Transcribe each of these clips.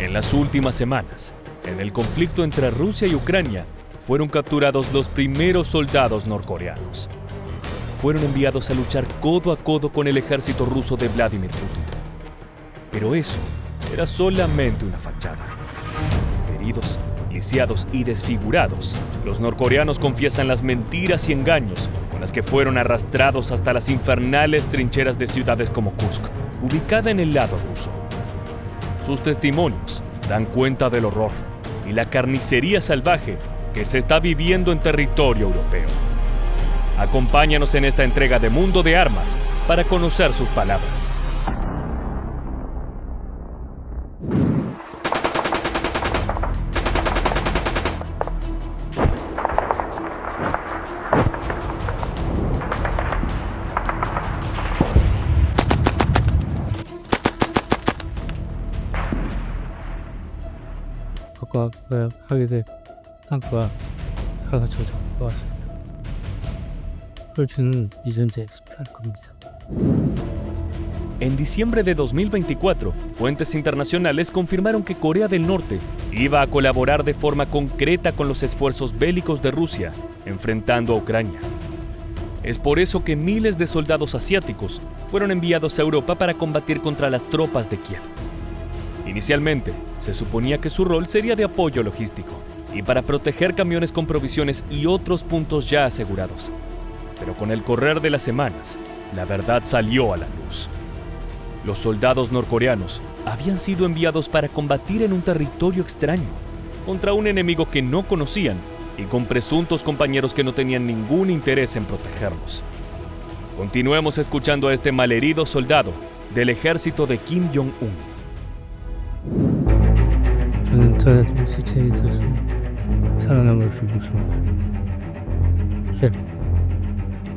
En las últimas semanas, en el conflicto entre Rusia y Ucrania, fueron capturados los primeros soldados norcoreanos. Fueron enviados a luchar codo a codo con el ejército ruso de Vladimir Putin. Pero eso era solamente una fachada. Heridos, lisiados y desfigurados, los norcoreanos confiesan las mentiras y engaños con las que fueron arrastrados hasta las infernales trincheras de ciudades como Kursk, ubicada en el lado ruso. Sus testimonios dan cuenta del horror y la carnicería salvaje que se está viviendo en territorio europeo. Acompáñanos en esta entrega de Mundo de Armas para conocer sus palabras. 하게 될 스탬프와 하나가 왔습니다. 그걸 저는 이전제 수표할 겁니다. En diciembre de 2024, fuentes internacionales confirmaron que Corea del Norte iba a colaborar de forma concreta con los esfuerzos bélicos de Rusia, enfrentando a Ucrania. Es por eso que miles de soldados asiáticos fueron enviados a Europa para combatir contra las tropas de Kiev. Inicialmente, se suponía que su rol sería de apoyo logístico y para proteger camiones con provisiones y otros puntos ya asegurados. Pero con el correr de las semanas, la verdad salió a la luz. Los soldados norcoreanos habían sido enviados para combatir en un territorio extraño, contra un enemigo que no conocían y con presuntos compañeros que no tenían ningún interés en protegerlos. Continuemos escuchando a este malherido soldado del ejército de Kim Jong-un. 저는 저한테 시체에 있어서 살아남을 수 있습니다.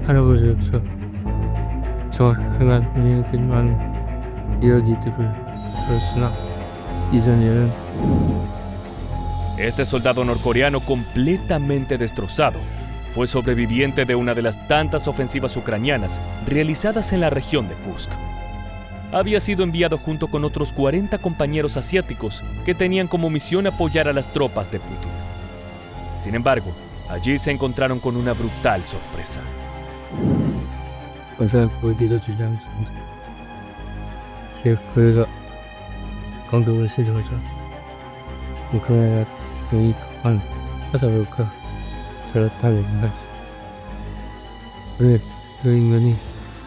할아버지로서 저 행한 이렇게 많은 이야기들을 들었으나 이전에는 Este soldado norcoreano completamente destrozado fue sobreviviente de una de las tantas ofensivas ucranianas realizadas en la región de Kursk. Había sido enviado junto con otros 40 compañeros asiáticos que tenían como misión apoyar a las tropas de Putin. Sin embargo, allí se encontraron con una brutal sorpresa. 원산 보여드려 주지 않습니다. 그래서 강도를 시작하죠. 우크라이나 여기 한 하사로가 저를 달려나갔어. 그래 그 인간이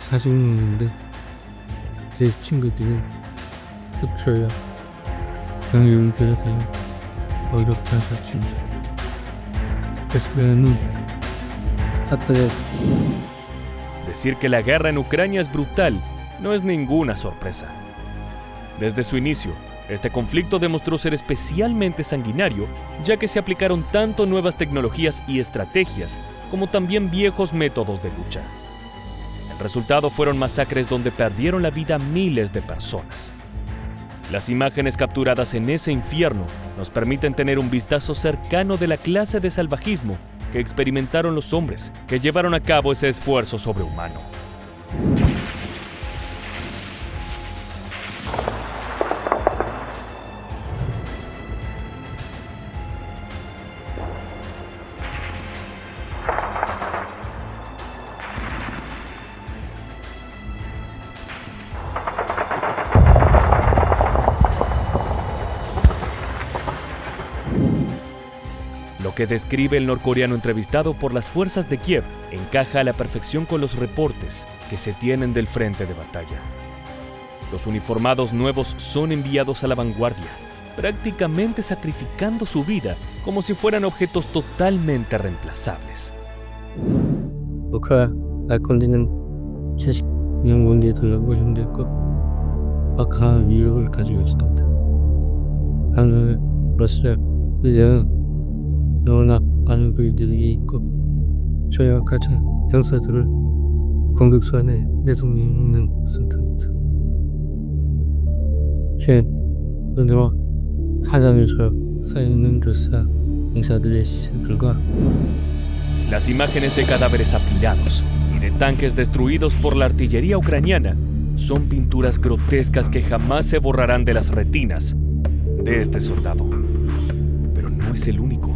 사진인데 제 친구들은 캡처야 경유를 들여서요 어렵게 하셨습니다. 그래서 그는 Decir que la guerra en Ucrania es brutal no es ninguna sorpresa. Desde su inicio, este conflicto demostró ser especialmente sanguinario, ya que se aplicaron tanto nuevas tecnologías y estrategias como también viejos métodos de lucha. El resultado fueron masacres donde perdieron la vida miles de personas. Las imágenes capturadas en ese infierno nos permiten tener un vistazo cercano de la clase de salvajismo que experimentaron los hombres que llevaron a cabo ese esfuerzo sobrehumano. Lo que describe el norcoreano entrevistado por las fuerzas de Kiev encaja a la perfección con los reportes que se tienen del frente de batalla. Los uniformados nuevos son enviados a la vanguardia, prácticamente sacrificando su vida como si fueran objetos totalmente reemplazables. 우크라이나 건디는 채식 영군에 둘러보신데고 박한 위력을 가지고 있습니다. 하늘 러시아 이제는 너무나 많은 부위들이 있고 저희와 같은 병사들을 공격 수안에 내동있는 상태입니다. 현 은혜와 하장에서 쌓여있는 러시아 병사들의 시체들과 Las imágenes de cadáveres apilados y de tanques destruidos por la artillería ucraniana son pinturas grotescas que jamás se borrarán de las retinas de este soldado. Pero no es el único.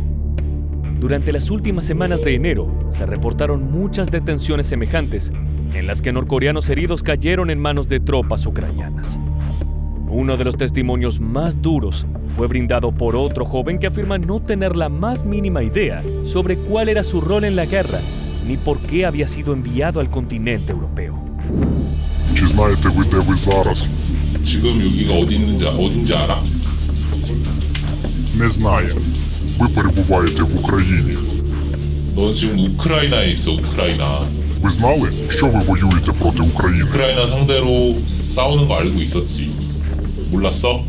Durante las últimas semanas de enero se reportaron muchas detenciones semejantes en las que norcoreanos heridos cayeron en manos de tropas ucranianas. Uno de los testimonios más duros fue brindado por otro joven que afirma no tener la más mínima idea sobre cuál era su rol en la guerra ni por qué había sido enviado al continente europeo. Чи знаєте ви, де ви зараз? 지금 여기가 어딘지 알아? Не знає. Ви перебуваєте в Україні. 넌 지금 우크라이나에 있어, 우크라이나. Ви знали, що ви воюєте проти України? 우크라이나 상대로 싸우는 거 알고 있었지. 몰랐어?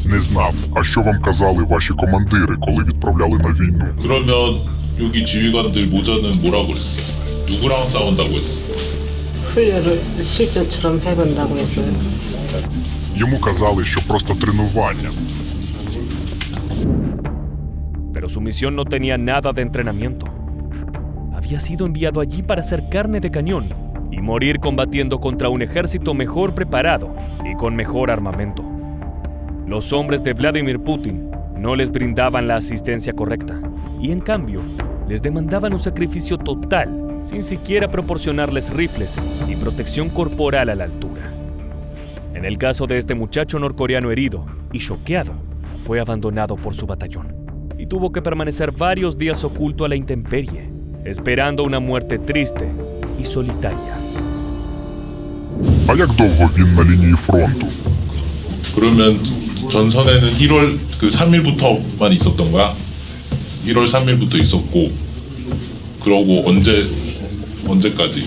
Не знав. А що вам казали ваші командири, коли відправляли на війну? 그러면 여기 지휘관들 모자는 뭐라고 그랬어? 누구랑 싸운다고 했어? 훈련을 실전처럼 해본다고 했어요. Йому казали, що просто тренування. Pero su misión no tenía nada de entrenamiento. Había sido enviado allí para ser carne de cañón y morir combatiendo contra un ejército mejor preparado y con mejor armamento. Los hombres de Vladimir Putin no les brindaban la asistencia correcta y en cambio les demandaban un sacrificio total sin siquiera proporcionarles rifles y protección corporal a la altura. En el caso de este muchacho norcoreano herido y choqueado, fue abandonado por su batallón y tuvo que permanecer varios días oculto a la intemperie, esperando una muerte triste y solitaria. А як довго він на лінії фронту? 그러면 전선에는 1월 3일부터만 있었던 거야? 1월 3일부터 있었고 그러고 언제까지?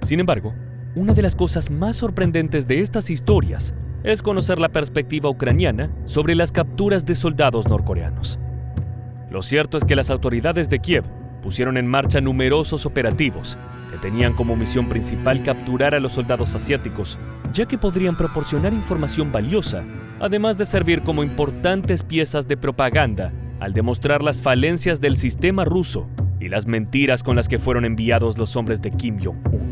Sin embargo, una de las cosas más sorprendentes de estas historias es conocer la perspectiva ucraniana sobre las capturas de soldados norcoreanos. Lo cierto es que las autoridades de Kiev pusieron en marcha numerosos operativos que tenían como misión principal capturar a los soldados asiáticos, ya que podrían proporcionar información valiosa, además de servir como importantes piezas de propaganda al demostrar las falencias del sistema ruso y las mentiras con las que fueron enviados los hombres de Kim Jong-un.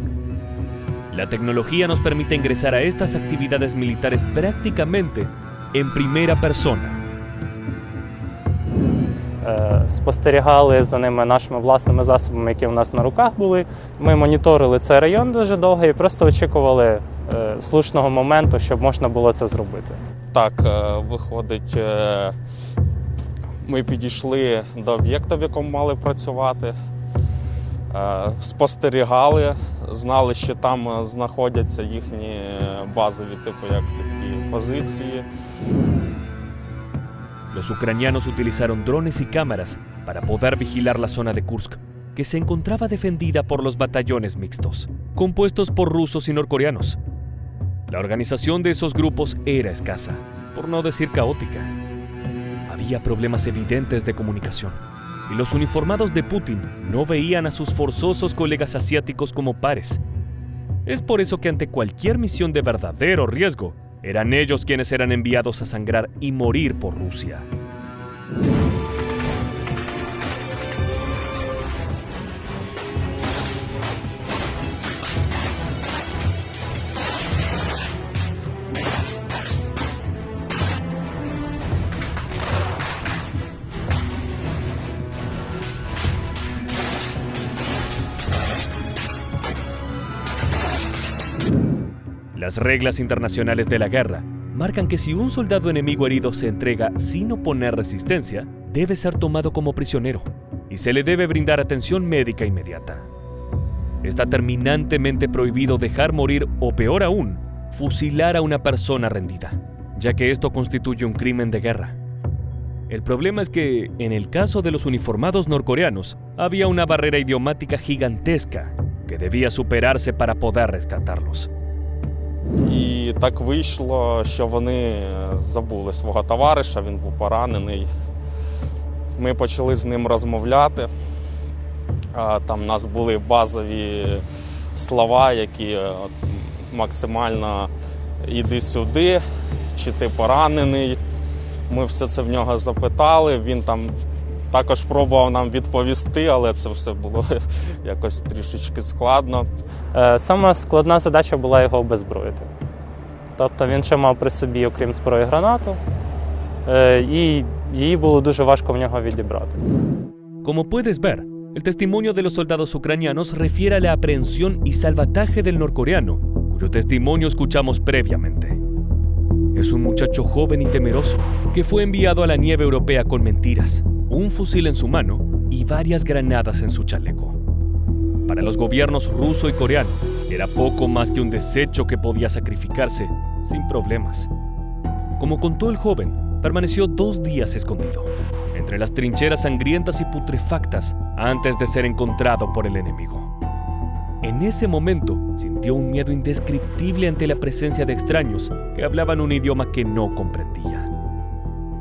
La tecnología nos permite ingresar a estas actividades militares prácticamente en primera persona. Спостерігали за ними нашими власними засобами, які у нас на руках були. Ми моніторили цей район дуже довго і просто очікували слушного моменту, щоб можна було це зробити. Так, виходить, ми підійшли до об'єкта, в якому мали працювати, спостерігали, знали, що там знаходяться їхні базові, типу, як такі позиції. Los ucranianos utilizaron drones y cámaras para poder vigilar la zona de Kursk, que se encontraba defendida por los batallones mixtos, compuestos por rusos y norcoreanos. La organización de esos grupos era escasa, por no decir caótica. Había problemas evidentes de comunicación, y los uniformados de Putin no veían a sus forzosos colegas asiáticos como pares. Es por eso que ante cualquier misión de verdadero riesgo, eran ellos quienes eran enviados a sangrar y morir por Rusia. Las reglas internacionales de la guerra marcan que si un soldado enemigo herido se entrega sin oponer resistencia, debe ser tomado como prisionero y se le debe brindar atención médica inmediata. Está terminantemente prohibido dejar morir o, peor aún, fusilar a una persona rendida, ya que esto constituye un crimen de guerra. El problema es que, en el caso de los uniformados norcoreanos, había una barrera idiomática gigantesca que debía superarse para poder rescatarlos. І так вийшло, що вони забули свого товариша, він був поранений. Ми почали з ним розмовляти. Там у нас були базові слова, які максимально «іди сюди», чи ти поранений. Ми все це в нього запитали, він там також пробував нам відповісти, але це все було якось трішечки складно. Сама складна задача була його обезброїти. Тобто він ще мав при собі, окрім зброї, гранату і її було дуже важко в нього відібрати. Como puedes ver, el testimonio de los soldados ucranianos refiere a la aprehensión y salvataje del norcoreano, cuyo testimonio escuchamos previamente. Es un muchacho joven y temeroso que fue enviado a la nieve europea con mentiras, un fusil en su mano y varias granadas en su chaleco. Para los gobiernos ruso y coreano, era poco más que un desecho que podía sacrificarse sin problemas. Como contó el joven, permaneció 2 días escondido, entre las trincheras sangrientas y putrefactas antes de ser encontrado por el enemigo. En ese momento, sintió un miedo indescriptible ante la presencia de extraños que hablaban un idioma que no comprendía.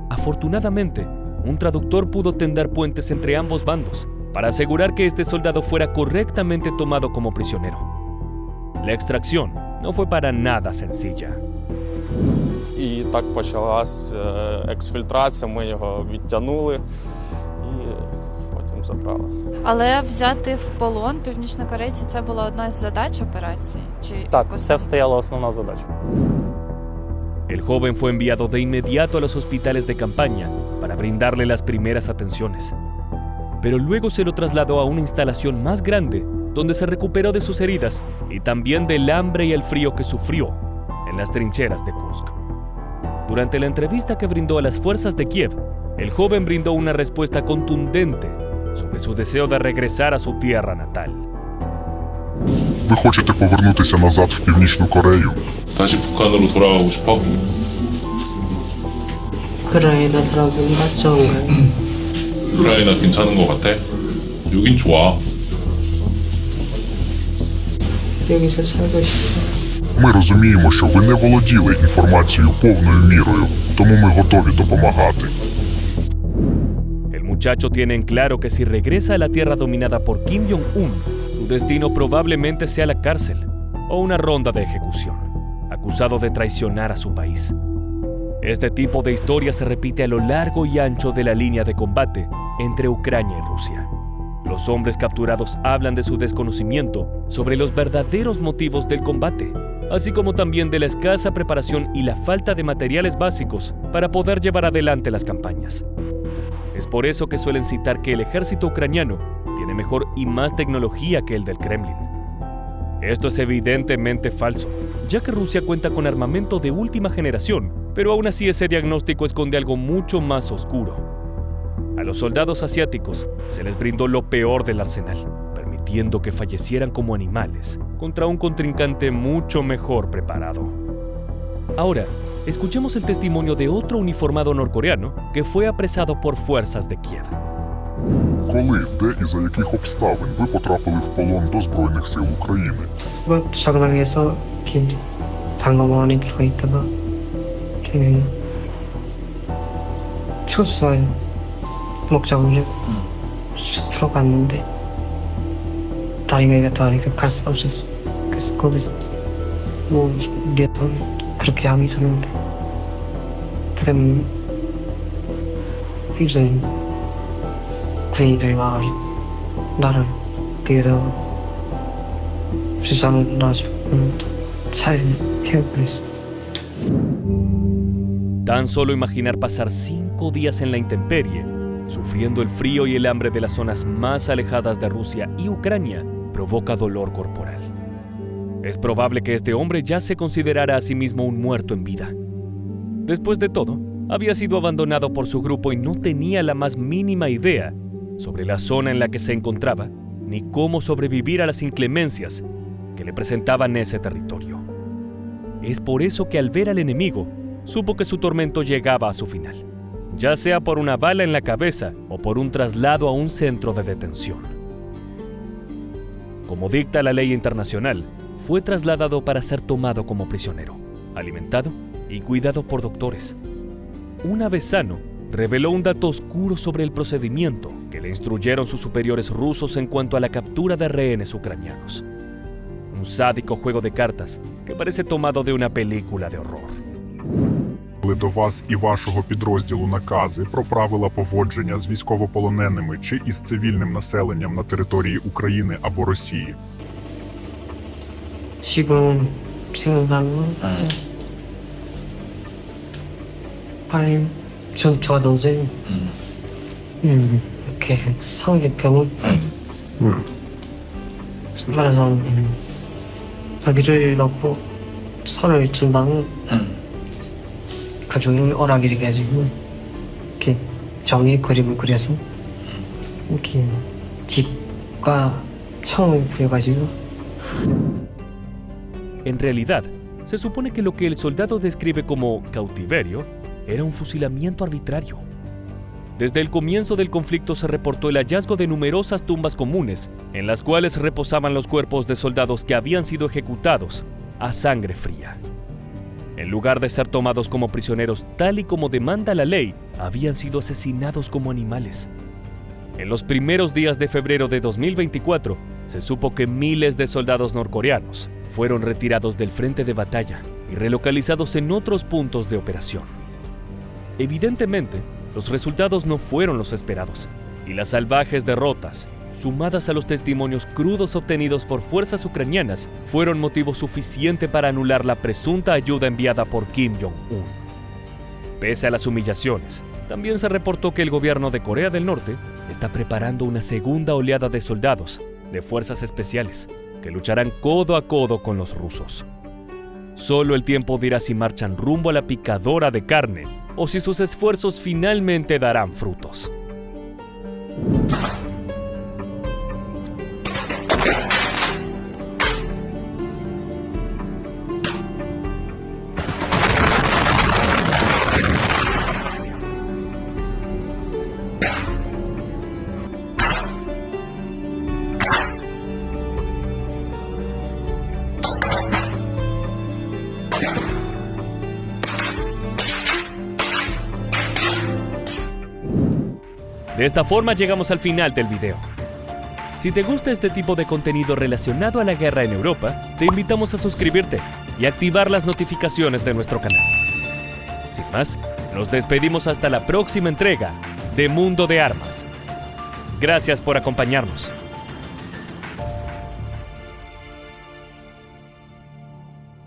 Afortunadamente, un traductor pudo tender puentes entre ambos bandos para asegurar que este soldado fuera correctamente tomado como prisionero. La extracción no fue para nada sencilla. І так почалась ексфільтрація, ми його відтягнули і потім забрали. Але взяти в полон північнокорейці – це була одна з задач операції? Чи Так, якось це стояла основна задача. El joven fue enviado de inmediato a los hospitales de campaña para brindarle las primeras atenciones. Pero luego se lo trasladó a una instalación más grande donde se recuperó de sus heridas y también del hambre y el frío que sufrió en las trincheras de Kursk. Durante la entrevista que brindó a las fuerzas de Kiev, el joven brindó una respuesta contundente sobre su deseo de regresar a su tierra natal. Ви хочете повернутися назад в Північну Корею? 다시 북한으로 돌아가고 싶어? 우크라이나 사람들과 좋은가요? 우크라이나 괜찮은 것 같아? 여긴 좋아. 여기서 살고 싶어요. Ми розуміємо, що ви не володіли інформацією повною мірою, тому ми готові допомагати. El muchacho tiene en claro que si regresa a la tierra dominada por Kim Jong-un, su destino probablemente sea la cárcel o una ronda de ejecución, acusado de traicionar a su país. Este tipo de historia se repite a lo largo y ancho de la línea de combate entre Ucrania y Rusia. Los hombres capturados hablan de su desconocimiento sobre los verdaderos motivos del combate, así como también de la escasa preparación y la falta de materiales básicos para poder llevar adelante las campañas. Es por eso que suelen citar que el ejército ucraniano tiene mejor y más tecnología que el del Kremlin. Esto es evidentemente falso, ya que Rusia cuenta con armamento de última generación, pero aún así ese diagnóstico esconde algo mucho más oscuro. A los soldados asiáticos se les brindó lo peor del arsenal, permitiendo que fallecieran como animales contra un contrincante mucho mejor preparado. Ahora, escuchemos el testimonio de otro uniformado norcoreano que fue apresado por fuerzas de Kiev. Коли, де і за яких обставин ви потрапили в полон до Збройних сил України? 상황에서 빈 방어원에 들어있다가 초수사에 목적으로 쑥 들어갔는데 다행히가 갈 수가 없었어. 그래서 거기서 뭐 내가 그렇게 하기 전에 그럼 휘저인 군인들이 와가지고 나를 뒤에다 주사를 놔주고 차에 태워버렸어. Tan solo imaginar pasar 5 días en la intemperie, sufriendo el frío y el hambre de las zonas más alejadas de Rusia y Ucrania, provoca dolor corporal. Es probable que este hombre ya se considerara a sí mismo un muerto en vida. Después de todo, había sido abandonado por su grupo y no tenía la más mínima idea sobre la zona en la que se encontraba, ni cómo sobrevivir a las inclemencias que le presentaban ese territorio. Es por eso que al ver al enemigo, supo que su tormento llegaba a su final, ya sea por una bala en la cabeza o por un traslado a un centro de detención. Como dicta la ley internacional, fue trasladado para ser tomado como prisionero, alimentado y cuidado por doctores. Una vez sano, reveló un dato oscuro sobre el procedimiento que le instruyeron sus superiores rusos en cuanto a la captura de rehenes ucranianos. Un sádico juego de cartas que parece tomado de una película de horror. До вас і вашого підрозділу накази про правила поводження з військовополоненими чи із цивільним населенням на території України або Росії? 지금 생각하면 빨리 전 좋아하던데 이렇게 상대편은 그래서 아기를 낳고 선을 친 다음에 가족을 오락이를 가지고 이렇게 종이 그림을 그려서 이렇게 집과 창을 그려가지고. En realidad, se supone que lo que el soldado describe como cautiverio era un fusilamiento arbitrario. Desde el comienzo del conflicto se reportó el hallazgo de numerosas tumbas comunes en las cuales reposaban los cuerpos de soldados que habían sido ejecutados a sangre fría. En lugar de ser tomados como prisioneros tal y como demanda la ley, habían sido asesinados como animales. En los primeros días de febrero de 2024, se supo que miles de soldados norcoreanos fueron retirados del frente de batalla y relocalizados en otros puntos de operación. Evidentemente, los resultados no fueron los esperados, y las salvajes derrotas, sumadas a los testimonios crudos obtenidos por fuerzas ucranianas, fueron motivo suficiente para anular la presunta ayuda enviada por Kim Jong-un. Pese a las humillaciones, también se reportó que el gobierno de Corea del Norte está preparando una segunda oleada de soldados de fuerzas especiales que lucharán codo a codo con los rusos. Solo el tiempo dirá si marchan rumbo a la picadora de carne o si sus esfuerzos finalmente darán frutos. De esta forma llegamos al final del video. Si te gusta este tipo de contenido relacionado a la guerra en Europa, te invitamos a suscribirte y activar las notificaciones de nuestro canal. Sin más, nos despedimos hasta la próxima entrega de Mundo de Armas. Gracias por acompañarnos.